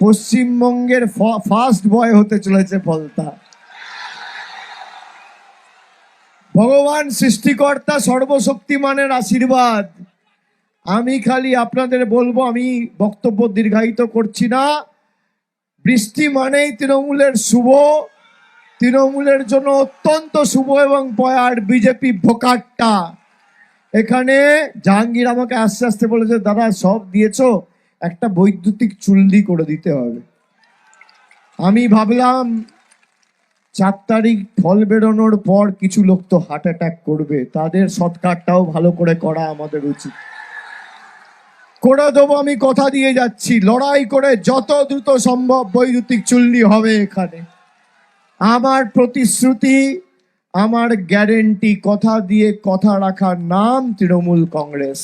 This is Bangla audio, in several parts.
পশ্চিমবঙ্গের ফার্স্ট বয় হতে চলেছে ফলতা। ভগবান সৃষ্টিকর্তা সর্বশক্তিমানের আশীর্বাদ। আমি খালি আপনাদের বলবো, আমি বক্তব্য দীর্ঘায়িত করছি না। বৃষ্টি মানেই তৃণমূলের শুভ, তৃণমূলের জন্য অত্যন্ত শুভ এবং আর বিজেপি ভোকাটটা। এখানে জাহাঙ্গীর আমাকে আস্তে আস্তে বলেছে, দাদা সব দিয়েছো, একটা বৈদ্যুতিক চুল্লি করে দিতে হবে। আমি ভাবলাম 4 তারিখ ফল বেরোনোর পর কিছু লোক তো হার্ট অ্যাটাক করবে, তাদের সৎকারটাও ভালো করে করা আমাদের উচিত। করে দেবো, আমি কথা দিয়ে যাচ্ছি। লড়াই করে যত দ্রুত সম্ভব বৈদ্যুতিক চুল্লি হবে এখানে। আমার প্রতিশ্রুতি, আমার গ্যারেন্টি, কথা দিয়ে কথা রাখার নাম তৃণমূল কংগ্রেস।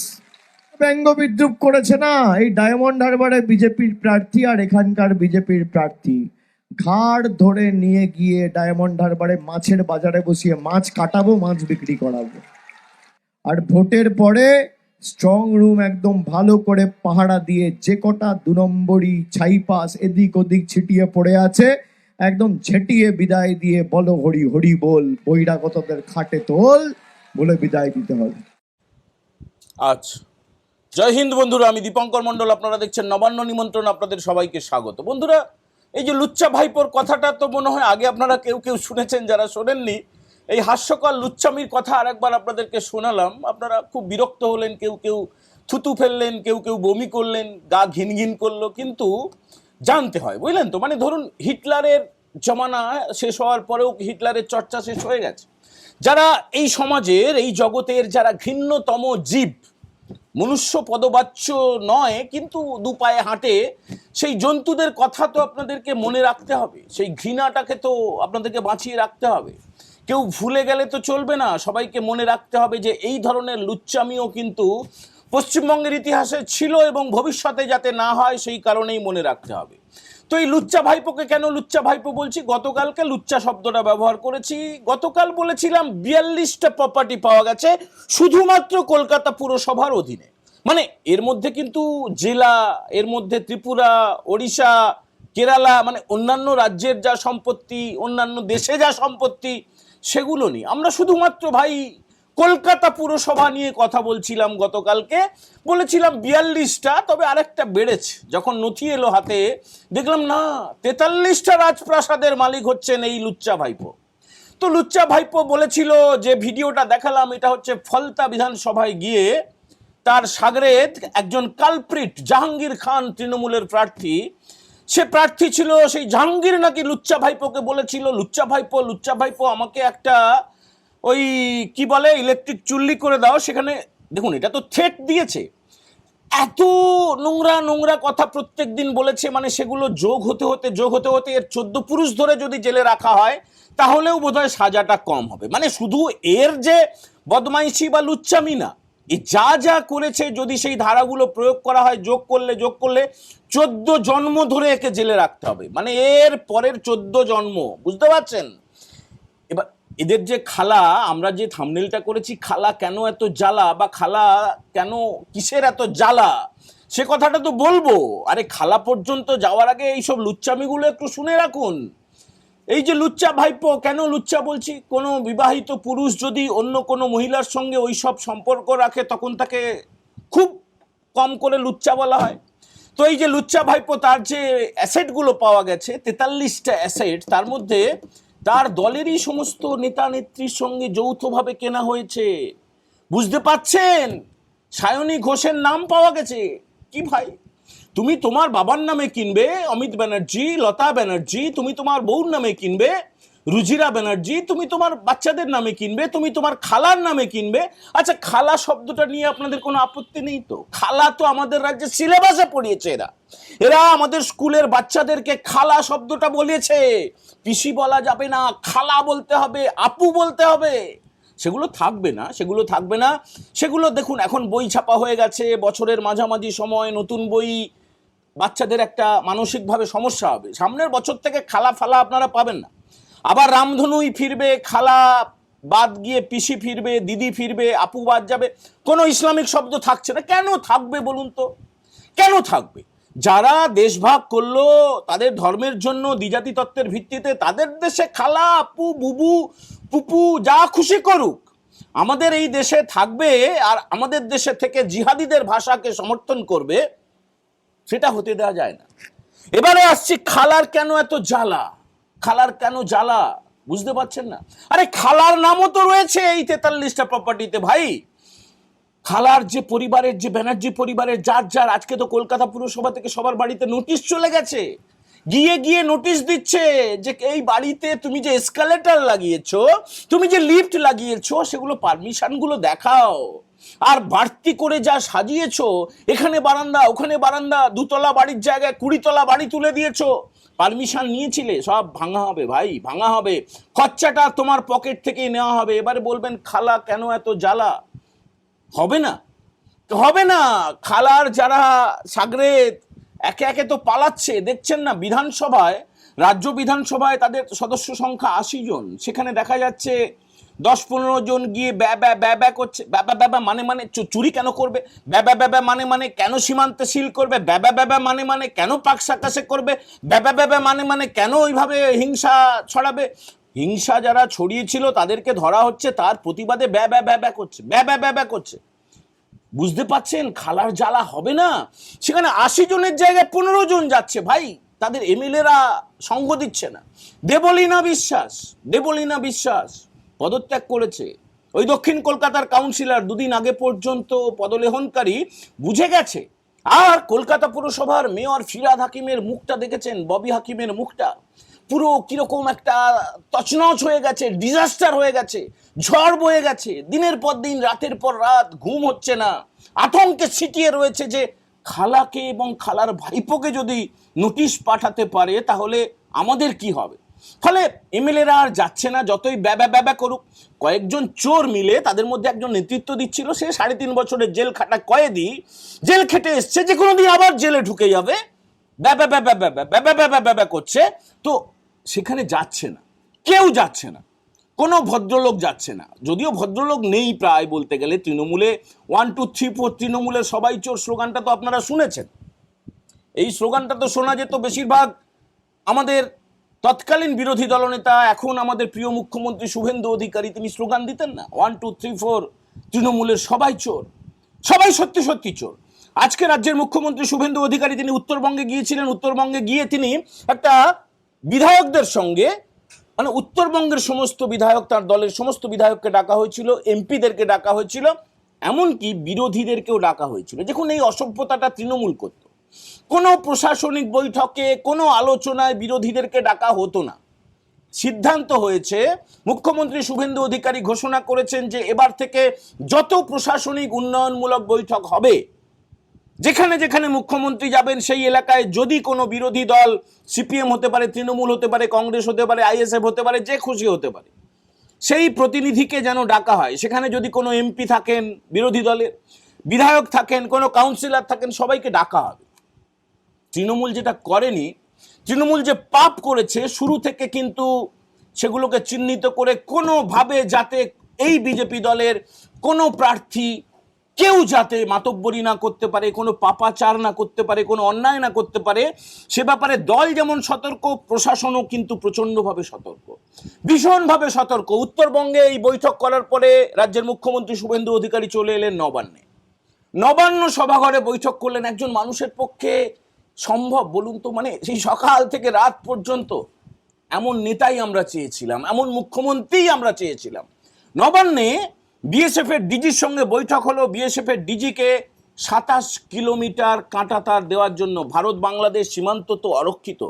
ব্যঙ্গ বিদ্রুপ করেছে না এই ডায়মন্ড হারবারে বিজেপির প্রার্থী আর এখানকার বিজেপির প্রার্থী। ঘাড় ধরে নিয়ে গিয়ে ডায়মন্ড হারবারে মাছের বাজারে বসিয়ে মাছ কাটাবো, মাছ বিক্রি করাবো। আর ভোটের পরে স্ট্রং রুম একদম ভালো করে পাহারা দিয়ে যে কটা 2 নম্বরই ছাইপাস এদিক ওদিক ছিটিয়ে পড়ে আছে, একদম ঝেঁটিয়ে বিদায় দিয়ে বলো হরি হরি বল, বহিরাগতদের খাটে তোল বলে বিদায় দিতে হবে। আচ্ছা, জয় হিন্দ বন্ধুরা, আমি দীপঙ্কর মণ্ডল, আপনারা দেখছেন নবান্ন নিমন্ত্রণ। আপনাদের সবাইকে স্বাগত। বন্ধুরা, এই যে লুচ্চা ভাইপোর কথাটা তো মনে হয় আগে আপনারা কেউ কেউ শুনেছেন, যারা শোনেননি এই হাস্যকর লুচ্চামির কথা আরেকবার আপনাদেরকে শোনালাম। আপনারা খুব বিরক্ত হলেন, কেউ কেউ থুতু ফেললেন, কেউ কেউ বমি করলেন, গা ঘিন ঘিন করলো। কিন্তু জানতে হয়, বুঝলেন তো, মানে ধরুন হিটলারের জমানা শেষ হওয়ার পরেও হিটলারের চর্চা শেষ হয়ে গেছে। যারা এই সমাজের, এই জগতের যারা ঘৃণ্যতম জীব, মনুষ্য পদবাচ্য নয় কিন্তু 2 পায়ে হাঁটে, সেই জন্তুদের কথা তো আপনাদেরকে মনে রাখতে হবে, সেই ঘৃণাটাকে তো আপনাদেরকে বাঁচিয়ে রাখতে হবে। কেউ ভুলে গেলে তো চলবে না, সবাইকে মনে রাখতে হবে যে এই ধরনের লুচ্চামিও কিন্তু পশ্চিমবঙ্গের ইতিহাসে ছিল এবং ভবিষ্যতে যাতে না হয় সেই কারণেই মনে রাখতে হবে। তো এই লুচ্চা ভাইপোকে কেন লুচ্চা ভাইপো বলছি? গতকালকে লুচ্চা শব্দটা ব্যবহার করেছি। গতকাল বলেছিলাম 42টা প্রপার্টি পাওয়া গেছে শুধুমাত্র কলকাতা পুরসভার অধীনে। মানে এর মধ্যে কিন্তু জেলা, এর মধ্যে ত্রিপুরা, ওড়িশা, কেরালা, মানে অন্যান্য রাজ্যের যা সম্পত্তি, অন্যান্য দেশে যা সম্পত্তি, সেগুলো নেই। আমরা শুধুমাত্র ভাই কলকাতা পুরসভা নিয়ে কথা বলছিলাম। গতকালকে বলেছিলাম 42টা, তবে আরেকটা বেড়েছে। যখন নথি এলো হাতে দেখলাম না, 43টা রাজপ্রাসাদের মালিক হচ্ছেন এই লুচ্চা ভাইপো। তো লুচ্চা ভাইপো বলেছিল, যে ভিডিওটা দেখালাম, এটা হচ্ছে ফলতা বিধানসভায় গিয়ে তার সাগরেদ একজন কালপ্রিট জাহাঙ্গীর খান, তৃণমূলের প্রার্থী, সে প্রার্থী ছিল, সেই জাহাঙ্গীর নাকি লুচ্চা ভাইপোকে বলেছিল, লুচ্চা ভাইপো আমাকে একটা ওই কি বলে ইলেকট্রিক চুল্লি করে দাও। সেখানে দেখুন, এটা তো থ্রেট দিয়েছে। এত নোংরা নোংরা কথা প্রত্যেক দিন বলেছে, মানে সেগুলো যোগ হতে হতে এর 14 পুরুষ ধরে যদি জেলে রাখা হয় তাহলেও বোধহয় সাজাটা কম হবে। মানে শুধু এর যে বদমাইশি বা লুচ্চামি না, এই যা যা করেছে যদি সেই ধারাগুলো প্রয়োগ করা হয়, যোগ করলে 14 জন্ম ধরে একে জেলে রাখতে হবে। মানে এর পরের 14 জন্ম, বুঝতে পারছেন? এবার এদের যে খালা, আমরা যে থাম্বনেলটা করেছি, খালা কেন এত জ্বালা, বা খালা কেন কিসের এত জ্বালা, সে কথাটা তো বলবো। আরে খালা পর্যন্ত যাওয়ার আগে এইসব লুচ্চামিগুলো একটু শুনে রাখুন। এই যে লুচ্চা ভাইপো, কেন লুচ্চা বলছি? কোনো বিবাহিত পুরুষ যদি অন্য কোনো মহিলার সঙ্গে ওই সব সম্পর্ক রাখে, তখন তাকে খুব কম করে লুচ্চা বলা হয়। তো এই যে লুচ্চা ভাইপো, তার যে অ্যাসেটগুলো পাওয়া গেছে, 43টা অ্যাসেট, তার মধ্যে তার দলেরই সমস্ত নেতা নেত্রীর সঙ্গে যৌথভাবে কেনা হয়েছে। বুঝতে পাচ্ছেন? সায়নী ঘোষের নাম পাওয়া গেছে। কি ভাই, তুমি তোমার বাবার নামে কিনবে অমিত ব্যানার্জি, লতা ব্যানার্জি, তুমি তোমার বউর নামে কিনবে রুজিরা ব্যানার্জি, তুমি তোমার বাচ্চাদের নামে কিনবে, তুমি তোমার খালার নামে কিনবে। আচ্ছা, খালা শব্দটা নিয়ে আপনাদের কোনো আপত্তি নেই তো? খালা তো আমাদের রাজ্যে সিলেবাসে পড়িয়েছে, এরা আমাদের স্কুলের বাচ্চাদেরকে খালা শব্দটা বলেছে। পিসি বলা যাবে না, খালা বলতে হবে, আপু বলতে হবে। সেগুলো থাকবে না, সেগুলো দেখুন, এখন বই ছাপা হয়ে গেছে, বছরের মাঝামাঝি সময় নতুন বই, বাচ্চাদের একটা মানসিকভাবে সমস্যা হবে। সামনের বছর থেকে খালা ফালা আপনারা পাবেন না। আবার রামধনুই ফিরবে, খালা বাদ গিয়ে পিসি ফিরবে, দিদি ফিরবে, আপু বাদ যাবে। কোনো ইসলামিক শব্দ থাকছে না। কেন থাকবে বলুন তো? কেন থাকবে? যারা দেশভাগ করলো তাদের ধর্মের জন্য দ্বিজাতি তত্ত্বের ভিত্তিতে, তাদের দেশে খালা, আপু, বুবু, পুপু যা খুশি করুক, আমাদের এই দেশে থাকবে আর আমাদের দেশে থেকে জিহাদিদের ভাষাকে সমর্থন করবে, সেটা হতে দেওয়া যায় না। এবারে আসছি খালার কেন এত জ্বালা, খালার কেন জ্বালা বুঝতে পারছেন না? আরে খালার নামও তো রয়েছে এই 43টা প্রপার্টিতে ভাই। খালার যে পরিবারের, যে ব্যানার্জি পরিবারের যার যার, আজকে তো কলকাতা পুরসভা থেকে সবার বাড়িতে নোটিশ চলে গেছে, গিয়ে গিয়ে নোটিশ দিচ্ছে যে এই বাড়িতে তুমি যে এসকালেটর লাগিয়েছো, তুমি যে লিফট লাগিয়েছো, সেগুলো পারমিশনগুলো দেখাও। আর বাড়তি করে যা সাজিয়েছো, এখানে বারান্দা ওখানে বারান্দা, 2তলা বাড়ির জায়গায় 20তলা বাড়ি তুলে দিয়েছো, পারমিশন নিয়েছিলে, সব ভাঙা হবে ভাই, ভাঙা হবে, খরচাটা তোমার পকেট থেকেই নেওয়া হবে। এবারে বলবেন খালা কেন এত জ্বালা? হবে না, হবে না। খালার যারা সাগরেদ একে একে তো পালাচ্ছে, দেখছেন না? বিধানসভায়, রাজ্য বিধানসভায় তাদের সদস্য সংখ্যা 80 জন, সেখানে দেখা যাচ্ছে 10-15 জন গিয়ে ব্যা ব্যা ব্যা ব্যা করছে। ব্যা ব্যা মানে চুরি কেন করবে, ব্যা ব্যা মানে কেন সীমান্তে সিল করবে, ব্যা ব্যা মানে কেন পাক সাকাশে করবে, ব্যা ব্যা মানে কেন ওইভাবে হিংসা ছড়াবে। হিংসা যারা ছড়িয়েছিল তাদেরকে ধরা হচ্ছে, তার প্রতিবাদে ব্যা ব্যা ব্যা করছে, ব্যা ব্যা ব্যা করছে। বুঝতে পাচ্ছেন খালার জ্বালা হবে না? সেখানে 80 জনের জায়গায় 15 জন যাচ্ছে ভাই, তাদের এমএলএরা সঙ্গ দিচ্ছে না। দেবলীনা বিশ্বাস পদত্যাগ করেছে। ওই দক্ষিণ কলকাতার কাউন্সিলর 2 দিন আগে পর্যন্ত পদলেহনকারী, বুঝে গেছে। আর কলকাতা পুরসভার মেয়র ফিরহাদ হাকিমের মুখটা দেখেছেন, ববি হাকিমের মুখটা পুরো কিরকম একটা তছনছ হয়ে গেছে, ডিজাস্টার হয়ে গেছে, ঝড় বয়ে গেছে, দিনের পর দিন, রাতের পর রাত, ঘুম হচ্ছে না, আতঙ্কে সিটিয়ে রয়েছে যে খালাকে এবং খালার ভাইপোকে যদি নোটিশ পাঠাতে পারে তাহলে আমাদের কি হবে। ফলে এমএলএরা আর যাচ্ছে না, যতই ব্যবা ব্যবা করুক। কয়েকজন চোর মিলে, তাদের মধ্যে একজন নেতৃত্ব দিচ্ছিল, সে 3.5 বছরের জেল খাটা কয়েদি, জেল খেটে এসছে, যে কোনো দিন আবার জেলে ঢুকে যাবে, ব্যবা ব্যবা ব্যবা ব্যবা ব্যবা ব্যবা করছে। তো সেখানে যাচ্ছে না, কেউ যাচ্ছে না, কোনো ভদ্রলোক যাচ্ছে না। যদিও ভদ্রলোক নেই প্রায় বলতে গেলে তৃণমূলে। 1 2 3 4 তৃণমূলের সবাই চোর স্লোগানটা তো আপনারা শুনেছেন। এই স্লোগানটা তো শোনা যেত বেশিরভাগ আমাদের তৎকালীন বিরোধী দলনেতা, এখন আমাদের প্রিয় মুখ্যমন্ত্রী শুভেন্দু অধিকারী, তিনি স্লোগান দিতেন না, 1 2 3 4 তৃণমূলের সবাই চোর, সবাই সত্যি সত্যি চোর। আজকে রাজ্যের মুখ্যমন্ত্রী শুভেন্দু অধিকারী তিনি উত্তরবঙ্গে গিয়েছিলেন। উত্তরবঙ্গে গিয়ে তিনি একটা বিধায়কদের সঙ্গে, মানে উত্তরবঙ্গের সমস্ত বিধায়ক, তার দলের সমস্ত বিধায়ককে ডাকা হয়েছিল, এমপিদেরকে ডাকা হয়েছিল, এমনকি বিরোধীদেরকেও ডাকা হয়েছিল। দেখুন এই অসভ্যতাটা তৃণমূল করত। কোনো প্রশাসনিক বৈঠকে, কোনো আলোচনায় বিরোধীদেরকে ডাকা হতো না। সিদ্ধান্ত হয়েছে, মুখ্যমন্ত্রী শুভেন্দু অধিকারী ঘোষণা করেছেন যে এবার থেকে যত প্রশাসনিক উন্নয়নমূলক বৈঠক হবে, যেখানে যেখানে মুখ্যমন্ত্রী যাবেন সেই এলাকায় যদি কোনো বিরোধী দল, সিপিএম হতে পারে, তৃণমূল হতে পারে, কংগ্রেস হতে পারে, আইএসএফ হতে পারে, যে খুশি হতে পারে, সেই প্রতিনিধিকে যেন ডাকা হয়। সেখানে যদি কোনো এমপি থাকেন বিরোধী দলের, বিধায়ক থাকেন, কোনো কাউন্সিলর থাকেন, সবাইকে ডাকা হবে। তৃণমূল যেটা করেনি, তৃণমূল যে পাপ করেছে শুরু থেকে, কিন্তু সেগুলোকে চিহ্নিত করে কোনোভাবে যাতে এই বিজেপি দলের কোনো প্রার্থী কেউ যাতে মাতব্বরি না করতে পারে, কোনো পাপাচার না করতে পারে, কোনো অন্যায় না করতে পারে, সে ব্যাপারে দল যেমন সতর্ক, প্রশাসনও কিন্তু প্রচণ্ডভাবে সতর্ক, ভীষণভাবে সতর্ক। উত্তরবঙ্গে এই বৈঠক করার পরে রাজ্যের মুখ্যমন্ত্রী শুভেন্দু অধিকারী চলে এলেন নবান্নে। নবান্ন সভাঘরে বৈঠক করলেন। একজন মানুষের পক্ষে সম্ভব বলুন তো? মানে সেই সকাল থেকে রাত পর্যন্ত এমন নেতাই আমরা চেয়েছিলাম, এমন মুখ্যমন্ত্রীই আমরা চেয়েছিলাম। নবান্নে বিএসএফ এর ডিজির সঙ্গে বৈঠক হলো। বিএসএফ এর ডিজিকে 27 কিলোমিটার কাঁটাতার দেওয়ার জন্য, ভারত বাংলাদেশ সীমান্ত তো অরক্ষিত,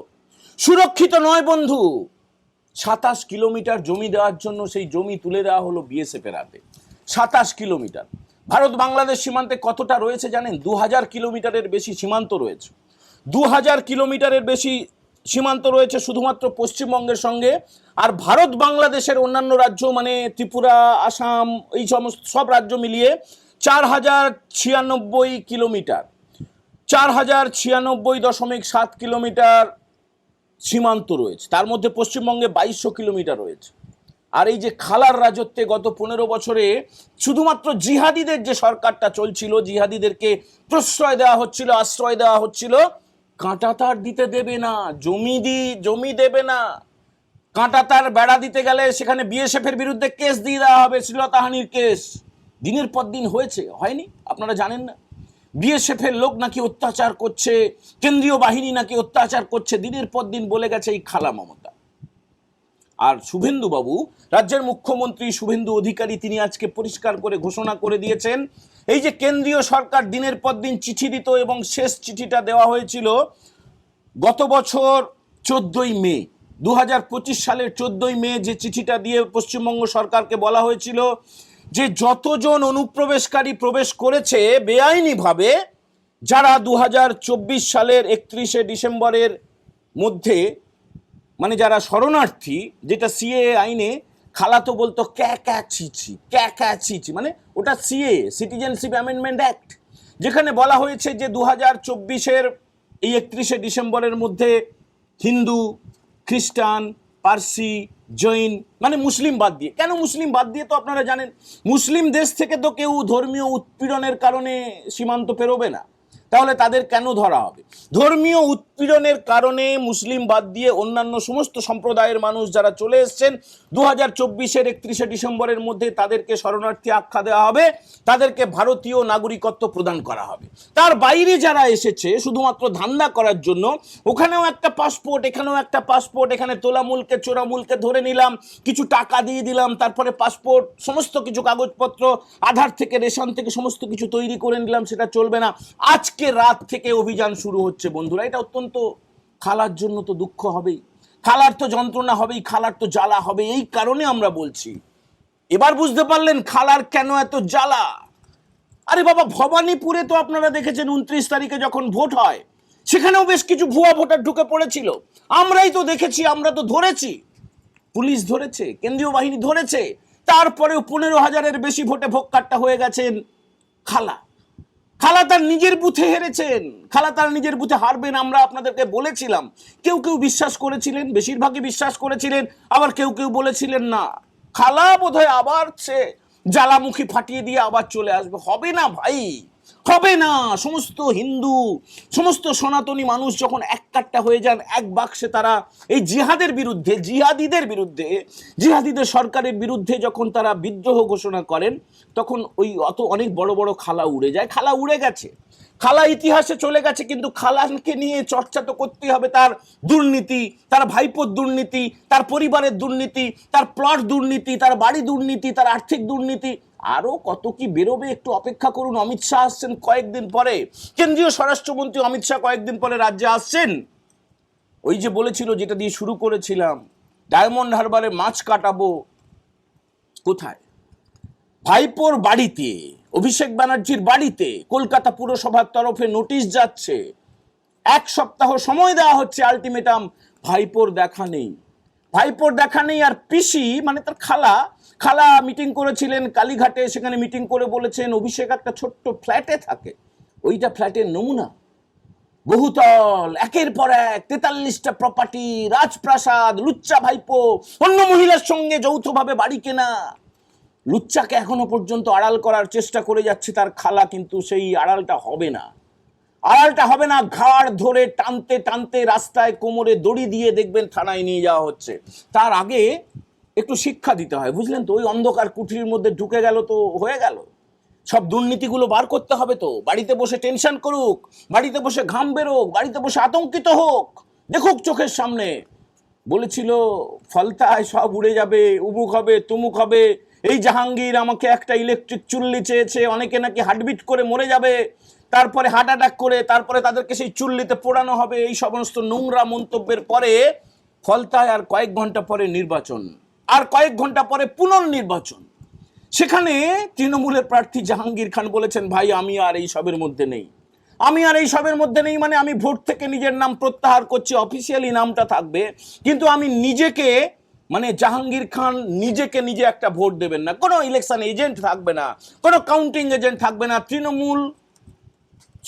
সুরক্ষিত নয় বন্ধু, 27 কিলোমিটার জমি দেওয়ার জন্য সেই জমি তুলে দেওয়া হলো বিএসএফ এর হাতে। 27 কিলোমিটার। ভারত বাংলাদেশ সীমান্তে কতটা রয়েছে জানেন? 2000 কিলোমিটারের বেশি সীমান্ত রয়েছে। 2000 কিলোমিটারের বেশি সীমান্ত রয়েছে শুধুমাত্র পশ্চিমবঙ্গের সঙ্গে। আর ভারত বাংলাদেশের অন্যান্য রাজ্য, মানে ত্রিপুরা, আসাম, এই সমস্ত সব রাজ্য মিলিয়ে 4096 কিলোমিটার, 4096.7 কিলোমিটার সীমান্ত রয়েছে। তার মধ্যে পশ্চিমবঙ্গে 2200 কিলোমিটার রয়েছে। আর এই যে খালার রাজত্বে গত 15 বছরে শুধুমাত্র জিহাদিদের যে সরকারটা চলছিল, জিহাদিদেরকে প্রশ্রয় দেওয়া হচ্ছিল, আশ্রয় দেওয়া হচ্ছিল, কাঁটাতার দিতে দেবে না, জমি দেবে না। কাঁটাতার বেড়া দিতে গেলে সেখানে বিএসএফের বিরুদ্ধে কেস দিয়ে দেওয়া হবে, শ্লীলতাহানির কেস। দিনের পর দিন হয়নি, আপনারা জানেন না? বিএসএফের লোক নাকি অত্যাচার করছে, কেন্দ্রীয় বাহিনী নাকি অত্যাচার করছে, দিনের পর দিন বলে গেছে এই খালা মমতা। আর শুভেন্দু বাবু, রাজ্যের মুখ্যমন্ত্রী শুভেন্দু অধিকারী, তিনি আজকে পরিষ্কার করে ঘোষণা করে দিয়েছেন, এই যে কেন্দ্রীয় সরকার দিনের পর দিন চিঠি দিত এবং শেষ চিঠিটা দেওয়া হয়েছিল গত বছর 14ই মে, 2025 সালের 14ই মে, যে চিঠিটা দিয়ে পশ্চিমবঙ্গ সরকারকে বলা হয়েছিল যে যতজন অনুপ্রবেশকারী প্রবেশ করেছে বেআইনিভাবে, যারা 2024 সালের 31শে ডিসেম্বরের মধ্যে, মানে যারা শরণার্থী, যেটা সিএ আইনে খালাতো বলতো ক্যা ছিছি, মানে ওটা সিএ, সিটিজেনশিপ অ্যামেন্ডমেন্ট অ্যাক্ট, যেখানে বলা হয়েছে যে 2024-এর এই 31শে ডিসেম্বরের মধ্যে হিন্দু, খ্রিস্টান, পার্সি, জৈন, মানে মুসলিম বাদ দিয়ে। কেন মুসলিম বাদ দিয়ে? তো আপনারা জানেন, মুসলিম দেশ থেকে তো কেউ ধর্মীয় উৎপীড়নের কারণে সীমান্ত পেরোবে না, তাহলে তাদের কেন ধরা হবে? ধর্মীয় উৎপীড়নের কারণে মুসলিম বাদ দিয়ে অন্যান্য সমস্ত সম্প্রদায়ের মানুষ যারা চলে এসছেন 2024-এর 31শে ডিসেম্বরের মধ্যে, তাদেরকে শরণার্থী আখ্যা দেওয়া হবে, তাদেরকে ভারতীয় নাগরিকত্ব প্রদান করা হবে। তার বাইরে যারা এসেছে শুধুমাত্র ধান্দা করার জন্য, ওখানেও একটা পাসপোর্ট, এখানেও একটা পাসপোর্ট, এখানে তোলামূলকে চোরামূলকে ধরে নিলাম, কিছু টাকা দিয়ে দিলাম, তারপরে পাসপোর্ট, সমস্ত কিছু কাগজপত্র, আধার থেকে রেশন থেকে সমস্ত কিছু তৈরি করে নিলাম, সেটা চলবে না। আজকে রাত থেকে অভিযান শুরু হচ্ছে বন্ধুরা। এটা অত্যন্ত, খালার জন্য তো দুঃখ হবেই, খালার তো যন্ত্রণা হবেই, খালার তো জ্বালা হবে। এই কারণে আমরা বলছি, এবার বুঝতে পারলেন খালার কেন এত জ্বালা। আরে বাবা, ভবানীপুরে তো আপনারা দেখেছেন 29 তারিখে যখন ভোট হয়, সেখানেও বেশ কিছু ভুয়া ভোটার ঢুকে পড়েছিল। আমরাই তো দেখেছি, আমরা তো ধরেছি, পুলিশ ধরেছে, কেন্দ্রীয় বাহিনী ধরেছে, তারপরেও 15,000-এর বেশি ভোটে ভোটকাট্টা হয়ে গেছেন খালা। খালা তার নিজের বুথে হেরেছেন, খালা তার নিজের বুথে হারবেন, আমরা আপনাদেরকে বলেছিলাম। কেউ কেউ বিশ্বাস করেছিলেন, বেশিরভাগই বিশ্বাস করেছিলেন, আবার কেউ কেউ বলেছিলেন না, খালা বোধহয় আবার সে জ্বালামুখী ফাটিয়ে দিয়ে আবার চলে আসবে। হবে না ভাই, হবে না। সমস্ত হিন্দু, সমস্ত সনাতনী মানুষ যখন এক কাট্টা হয়ে যান, এক বাক্সে তারা এই জিহাদের বিরুদ্ধে, জিহাদিদের সরকারের বিরুদ্ধে যখন তারা বিদ্রোহ ঘোষণা করেন, তখন ওই অনেক বড় বড় খালা উড়ে যায়। খালা উড়ে গেছে, খালা ইতিহাসে চলে গেছে, কিন্তু খালাকে নিয়ে চর্চা তো করতেই হবে। তার দুর্নীতি, তার ভাইপোর দুর্নীতি, তার পরিবারের দুর্নীতি, তার প্লট দুর্নীতি, তার বাড়ি দুর্নীতি, তার আর্থিক দুর্নীতি, আরো কত কি বেরোবে, একটু অপেক্ষা করুন। অমিত শাহ আসছেন কয়েকদিন পরে, কেন্দ্রীয় স্বরাষ্ট্রমন্ত্রী অমিত শাহ কয়েকদিন পরে রাজ্যে আসছেন। ওই যে বলেছিল, যেটা দিয়ে শুরু করেছিলাম, ডায়মন্ড হারবারে মাছ কাটাবো, কোথায়? ভাইপোর বাড়িতে, অভিষেক ব্যানার্জির বাড়িতে কলকাতা পুরসভার তরফে নোটিশ যাচ্ছে, 1 সপ্তাহ সময় দেওয়া হচ্ছে, আলটিমেটাম। ভাইপোর দেখা নেই, ভাইপোর দেখা নেই। আর পিসি, মানে তার খালা মিটিং করেছিলেন কালীঘাটে, সেখানে মিটিং করে বলেছেন অভিষেক একটা ছোট্ট ফ্ল্যাটে থাকে, ওইটা ফ্ল্যাটের নমুনা, বহুতল, একের পর এক 43টা প্রপার্টি, রাজপ্রাসাদ, লুচ্চা ভাইপো অন্য মহিলার সঙ্গে যৌথভাবে বাড়ি কেনা। লুচ্চাকে এখনো পর্যন্ত আড়াল করার চেষ্টা করে যাচ্ছে তার খালা, কিন্তু সেই আড়ালটা হবে না, ঘাড় ধরে টানতে টানতে রাস্তায় কোমরে দড়ি দিয়ে দেখবেন থানায় নিয়ে যাওয়া হচ্ছে। তার আগে একটু শিক্ষা দিতে হয়, বুঝলেন তো? ওই অন্ধকার কুঠির মধ্যে ঢুকে গেল তো হয়ে গেল, সব দুর্নীতিগুলো বার করতে হবে তো। বাড়িতে বসে টেনশন করুক, বাড়িতে বসে ঘাম বেরোক, বাড়িতে বসে আতঙ্কিত হোক, দেখুক চোখের সামনে। বলেছিল ফলতায় সব উড়ে যাবে, উমুক হবে, তুমুক হবে। এই জাহাঙ্গীর আমাকে একটা ইলেকট্রিক চুল্লি চেয়েছে, অনেকে নাকি হার্টবিট করে মরে যাবে, তারপরে হার্ট অ্যাটাক করে, তারপরে তাদেরকে সেই চুল্লিতে পোড়ানো হবে। এই সমস্ত নোংরা মন্তব্যের পরে ফলতায় আর কয়েক ঘন্টা পরে নির্বাচন, আর কয়েক ঘন্টা পরে পুনর্নির্বাচন। সেখানে তৃণমূলের প্রার্থী জাহাঙ্গীর খান বলেছেন, ভাই আমি আর এই সবের মধ্যে নেই, মানে আমি ভোট থেকে নিজের নাম প্রত্যাহার করছি, অফিসিয়ালি নামটা থাকবে, কিন্তু আমি নিজেকে, মানে জাহাঙ্গীর খান নিজেকে নিজে একটা ভোট দেবেন না, কোনো ইলেকশন এজেন্ট থাকবে না, কোনো কাউন্টিং এজেন্ট থাকবে না, তৃণমূল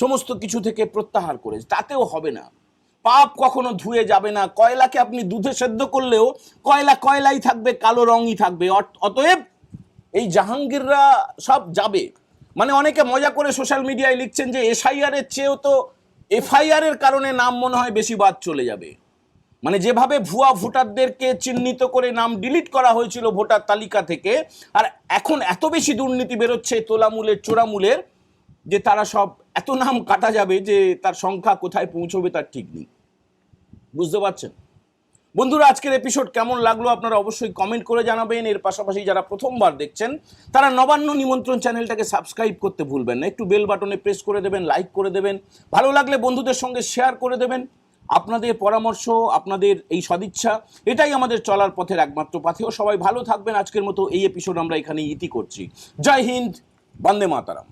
সমস্ত কিছু থেকে প্রত্যাহার করেছে, তাতেও হবে না। পাপ কখনো ধুয়ে যাবে না। কয়লাকে আপনি দুধে সেদ্ধ করলেও কয়লাই থাকবে, কালো রঙই থাকবে। অতএব এই জাহাঙ্গীররা সব যাবে। মানে অনেকে মজা করে সোশ্যাল মিডিয়ায় লিখছেন যে এসআইআর এর চেয়েও তো এফআইআর এর কারণে নাম মনে হয় বেশি বাদ চলে যাবে। মানে যেভাবে ভুয়া ভোটারদেরকে চিহ্নিত করে নাম ডিলিট করা হয়েছিল ভোটার তালিকা থেকে, আর এখন এত বেশি দুর্নীতি বেরোচ্ছে তোলামূলের চোরামূলের, যে তারা সব এত নাম কাটা যাবে যে তার সংখ্যা কোথায় পৌঁছবে তার ঠিক নেই। বুঝতে পারছেন বন্ধুরা? আজকের এপিসোড কেমন লাগলো আপনারা অবশ্যই কমেন্ট করে জানাবেন। এর পাশাপাশি যারা প্রথমবার দেখছেন তারা নবান্ন নিমন্ত্রণ চ্যানেলটাকে সাবস্ক্রাইব করতে ভুলবেন না। একটু বেল বাটনে প্রেস করে দেবেন, লাইক করে দেবেন, ভালো লাগলে বন্ধুদের সঙ্গে শেয়ার করে দেবেন। আপনাদের পরামর্শ, আপনাদের এই সদিচ্ছা, এটাই আমাদের চলার পথের একমাত্র পাথেয়। সবাই ভালো থাকবেন। আজকের মতো এই এপিসোড আমরা এখানেই ইতি করছি। জয় হিন্দ, বন্দে মাতারাম।